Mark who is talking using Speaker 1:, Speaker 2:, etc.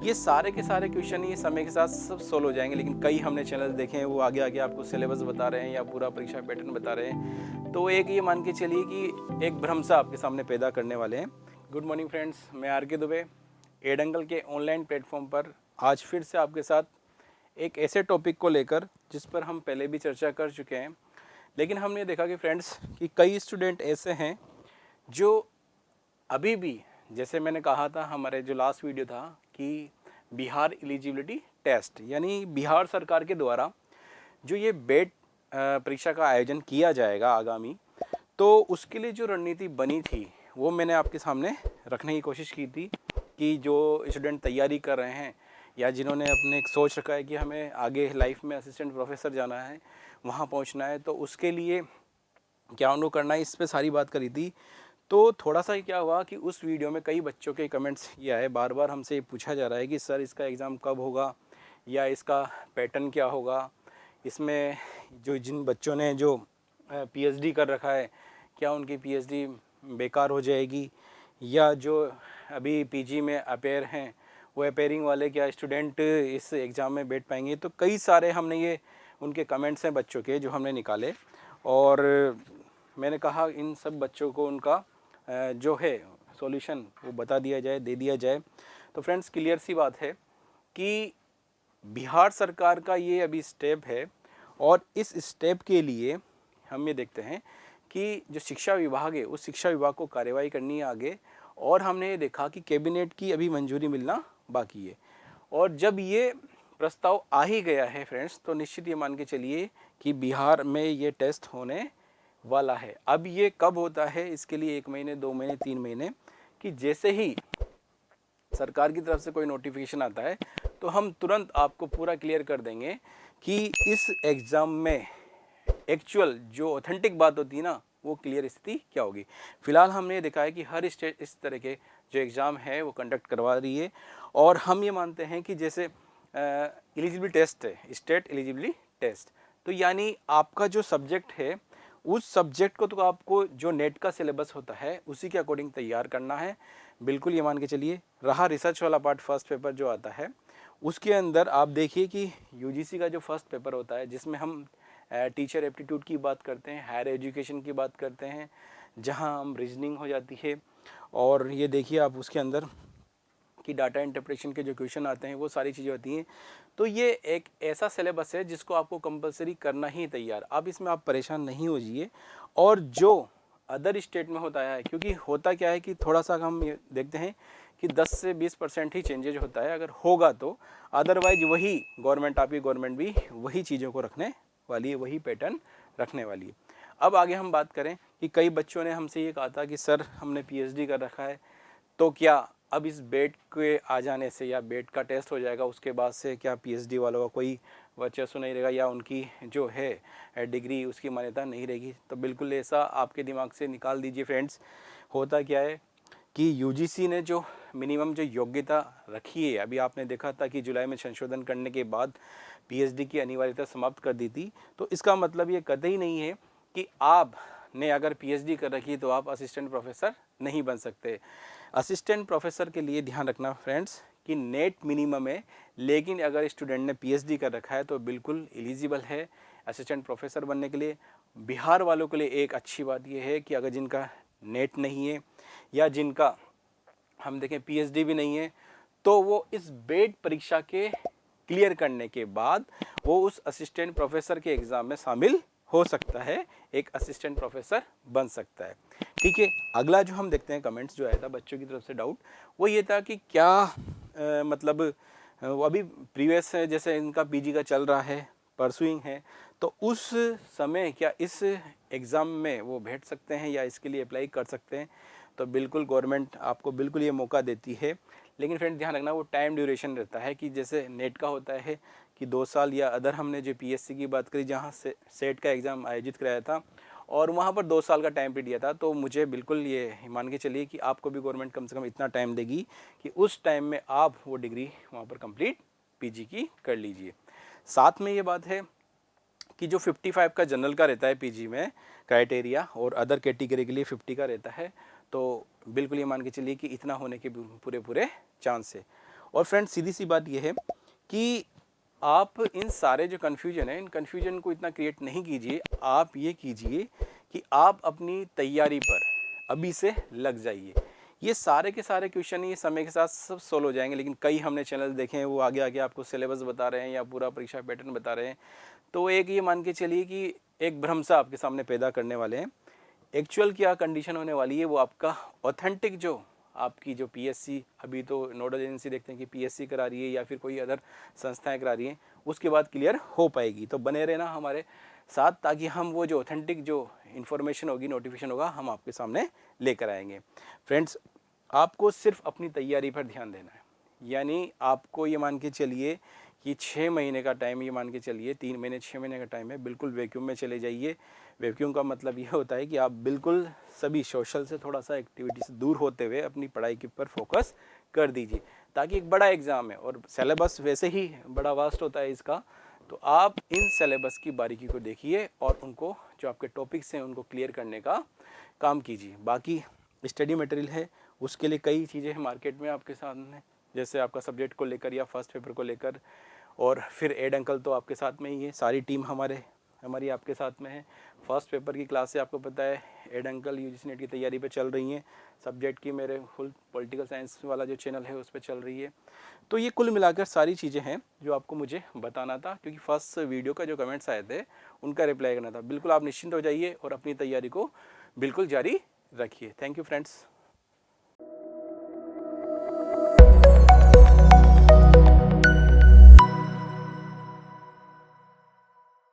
Speaker 1: ये सारे के सारे क्वेश्चन ये समय के साथ सब सोल्व हो जाएंगे, लेकिन कई हमने चैनल देखे हैं वो आगे आगे आपको सिलेबस बता रहे हैं या पूरा परीक्षा पैटर्न बता रहे हैं। तो एक ये मान के चलिए कि एक भ्रम सा आपके सामने पैदा करने वाले हैं। गुड मॉर्निंग फ्रेंड्स, मैं आर के दुबे एडंगल के ऑनलाइन प्लेटफॉर्म पर आज फिर से आपके साथ एक ऐसे टॉपिक को लेकर जिस पर हम पहले भी चर्चा कर चुके हैं, लेकिन हमने देखा कि फ्रेंड्स कि कई स्टूडेंट ऐसे हैं जो अभी भी, जैसे मैंने कहा था हमारे जो लास्ट वीडियो था कि बिहार एलिजिबिलिटी टेस्ट यानी बिहार सरकार के द्वारा जो ये बेट परीक्षा का आयोजन किया जाएगा आगामी, तो उसके लिए जो रणनीति बनी थी वो मैंने आपके सामने रखने की कोशिश की थी कि जो स्टूडेंट तैयारी कर रहे हैं या जिन्होंने अपने एक सोच रखा है कि हमें आगे लाइफ में असिस्टेंट प्रोफेसर जाना है, वहाँ पहुँचना है, तो उसके लिए क्या उनको करना है, इस पर सारी बात करी थी। तो थोड़ा सा क्या हुआ कि उस वीडियो में कई बच्चों के कमेंट्स ये आए, बार बार हमसे पूछा जा रहा है कि सर इसका एग्ज़ाम कब होगा या इसका पैटर्न क्या होगा, इसमें जो जिन बच्चों ने जो पीएचडी कर रखा है क्या उनकी पीएचडी बेकार हो जाएगी, या जो अभी पीजी में अपेयर हैं वो अपेयरिंग वाले क्या स्टूडेंट इस एग्ज़ाम में बैठ पाएंगे। तो कई सारे हमने ये उनके कमेंट्स हैं बच्चों के जो हमने निकाले, और मैंने कहा इन सब बच्चों को उनका जो है सॉल्यूशन वो बता दिया जाए, दे दिया जाए। तो फ्रेंड्स क्लियर सी बात है कि बिहार सरकार का ये अभी स्टेप है, और इस स्टेप के लिए हम ये देखते हैं कि जो शिक्षा विभाग है उस शिक्षा विभाग को कार्रवाई करनी है आगे, और हमने ये देखा कि कैबिनेट की अभी मंजूरी मिलना बाकी है। और जब ये प्रस्ताव आ ही गया है फ्रेंड्स, तो निश्चित ये मान के चलिए कि बिहार में ये टेस्ट होने वाला है। अब ये कब होता है, इसके लिए 1 महीने 2 महीने 3 महीने कि जैसे ही सरकार की तरफ से कोई नोटिफिकेशन आता है तो हम तुरंत आपको पूरा क्लियर कर देंगे कि इस एग्ज़ाम में एक्चुअल जो ऑथेंटिक बात होती है ना वो क्लियर स्थिति क्या होगी। फिलहाल हमने देखा है कि हर स्टेट इस तरह के जो एग्ज़ाम है वो कंडक्ट करवा रही है, और हम ये मानते हैं कि जैसे एलिजिबिलिटी टेस्ट है, स्टेट एलिजिबिलिटी टेस्ट, तो यानी आपका जो सब्जेक्ट है उस सब्जेक्ट को तो आपको जो नेट का सिलेबस होता है उसी के अकॉर्डिंग तैयार करना है। बिल्कुल ये मान के चलिए। रहा रिसर्च वाला पार्ट, फर्स्ट पेपर जो आता है उसके अंदर आप देखिए कि यूजीसी का जो फर्स्ट पेपर होता है जिसमें हम टीचर एप्टीट्यूड की बात करते हैं, हायर एजुकेशन की बात करते हैं, जहां हम रीजनिंग हो जाती है, और ये देखिए आप उसके अंदर कि डाटा इंटरप्रेशन के जो क्वेश्चन आते हैं वो सारी चीज़ें होती हैं। तो ये एक ऐसा सिलेबस है जिसको आपको कंपलसरी करना ही तैयार, अब इसमें आप परेशान नहीं हो जाइए। और जो अदर स्टेट में होता है, क्योंकि होता क्या है कि थोड़ा सा हम ये देखते हैं कि 10 से 20% ही चेंजेज होता है अगर होगा तो, अदरवाइज वही गवर्नमेंट, आपकी गवर्नमेंट भी वही चीज़ों को रखने वाली है, वही पैटर्न रखने वाली है। अब आगे हम बात करें कि कई बच्चों ने हमसे ये कहा था कि सर हमने पीएचडी कर रखा है, तो क्या अब इस बेट के आ जाने से या बेट का टेस्ट हो जाएगा उसके बाद से क्या पीएचडी वालों का कोई वर्चस्व नहीं रहेगा या उनकी जो है डिग्री उसकी मान्यता नहीं रहेगी। तो बिल्कुल ऐसा आपके दिमाग से निकाल दीजिए फ्रेंड्स। होता क्या है कि यूजीसी ने जो मिनिमम जो योग्यता रखी है, अभी आपने देखा था कि जुलाई में संशोधन करने के बाद पीएचडी की अनिवार्यता समाप्त कर दी थी। तो इसका मतलब ये कतई नहीं है कि आप ने अगर पीएचडी कर रखी तो आप असिस्टेंट प्रोफेसर नहीं बन सकते। असिस्टेंट प्रोफेसर के लिए ध्यान रखना फ्रेंड्स कि नेट मिनिमम है, लेकिन अगर स्टूडेंट ने पीएचडी कर रखा है तो बिल्कुल एलिजिबल है असिस्टेंट प्रोफेसर बनने के लिए। बिहार वालों के लिए एक अच्छी बात यह है कि अगर जिनका नेट नहीं है या जिनका हम देखें पीएचडी भी नहीं है, तो वो इस बेट परीक्षा के क्लियर करने के बाद वो उस असिस्टेंट प्रोफेसर के एग्ज़ाम में शामिल हो सकता है, एक असिस्टेंट प्रोफेसर बन सकता है। ठीक है, अगला जो हम देखते हैं कमेंट्स जो आया था बच्चों की तरफ से डाउट, वो ये था कि क्या मतलब वो अभी प्रीवियस जैसे इनका पीजी का चल रहा है, परसुइंग है, तो उस समय क्या इस एग्ज़ाम में वो बैठ सकते हैं या इसके लिए अप्लाई कर सकते हैं। तो बिल्कुल गवर्नमेंट आपको बिल्कुल ये मौका देती है, लेकिन फ्रेंड ध्यान रखना वो टाइम ड्यूरेशन रहता है कि जैसे नेट का होता है कि 2 साल, या अदर हमने जो पीएससी की बात करी जहाँ से सेट का एग्ज़ाम आयोजित कराया था और वहाँ पर 2 साल का टाइम पीरियड दिया था। तो मुझे बिल्कुल ये मान के चलिए कि आपको भी गवर्नमेंट कम से कम इतना टाइम देगी कि उस टाइम में आप वो डिग्री वहाँ पर कंप्लीट पीजी की कर लीजिए। साथ में ये बात है कि जो 55 का जनरल का रहता है पीजी में क्राइटेरिया, और अदर कैटेगरी के लिए 50 का रहता है, तो बिल्कुल ये मान के चलिए कि इतना होने के पूरे चांस है। और फ्रेंड्स सीधी सी बात यह है कि आप इन सारे जो कन्फ्यूजन है, इन कन्फ्यूजन को इतना क्रिएट नहीं कीजिए। आप ये कीजिए कि आप अपनी तैयारी पर अभी से लग जाइए। ये सारे के सारे क्वेश्चन ये समय के साथ सब सोल्व हो जाएंगे, लेकिन कई हमने चैनल देखे हैं वो आगे आगे आपको सिलेबस बता रहे हैं या पूरा परीक्षा पैटर्न बता रहे हैं। तो एक ये मान के चलिए कि एक भ्रम सा आपके सामने पैदा करने वाले हैं। एक्चुअल क्या कंडीशन होने वाली है वो आपका ऑथेंटिक जो आपकी जो पीएससी, अभी तो नोडल एजेंसी देखते हैं कि पीएससी करा रही है या फिर कोई अदर संस्थाएं करा रही हैं, उसके बाद क्लियर हो पाएगी। तो बने रहना हमारे साथ ताकि हम वो जो ऑथेंटिक जो इन्फॉर्मेशन होगी, नोटिफिकेशन होगा, हम आपके सामने लेकर आएंगे। फ्रेंड्स आपको सिर्फ अपनी तैयारी पर ध्यान देना है। यानी आपको ये मान के चलिए कि 6 महीने का टाइम, ये मान के चलिए 3 महीने 6 महीने का टाइम है, बिल्कुल वैक्यूम में चले जाइए। वैक्यूम का मतलब ये होता है कि आप बिल्कुल सभी सोशल से थोड़ा सा एक्टिविटी से दूर होते हुए अपनी पढ़ाई के ऊपर फोकस कर दीजिए, ताकि एक बड़ा एग्ज़ाम है और सिलेबस वैसे ही बड़ा वास्ट होता है इसका। तो आप इन सिलेबस की बारीकी को देखिए और उनको जो आपके टॉपिक्स हैं उनको क्लियर करने का काम कीजिए। बाकी स्टडी मटेरियल है, उसके लिए कई चीज़ें हैं मार्केट में आपके सामने, जैसे आपका सब्जेक्ट को लेकर या फर्स्ट पेपर को लेकर, और फिर एड अंकल तो आपके साथ में ही है, सारी टीम हमारी आपके साथ में है। फर्स्ट पेपर की क्लास से आपको पता है एड अंकल यूजीसी नेट की तैयारी पे चल रही हैं, सब्जेक्ट की मेरे फुल पॉलिटिकल साइंस वाला जो चैनल है उस पर चल रही है। तो ये कुल मिलाकर सारी चीज़ें हैं जो आपको मुझे बताना था, क्योंकि फर्स्ट वीडियो का जो कमेंट्स आए थे उनका रिप्लाई करना था। बिल्कुल आप निश्चिंत हो जाइए और अपनी तैयारी को बिल्कुल जारी रखिए। Thank you friends.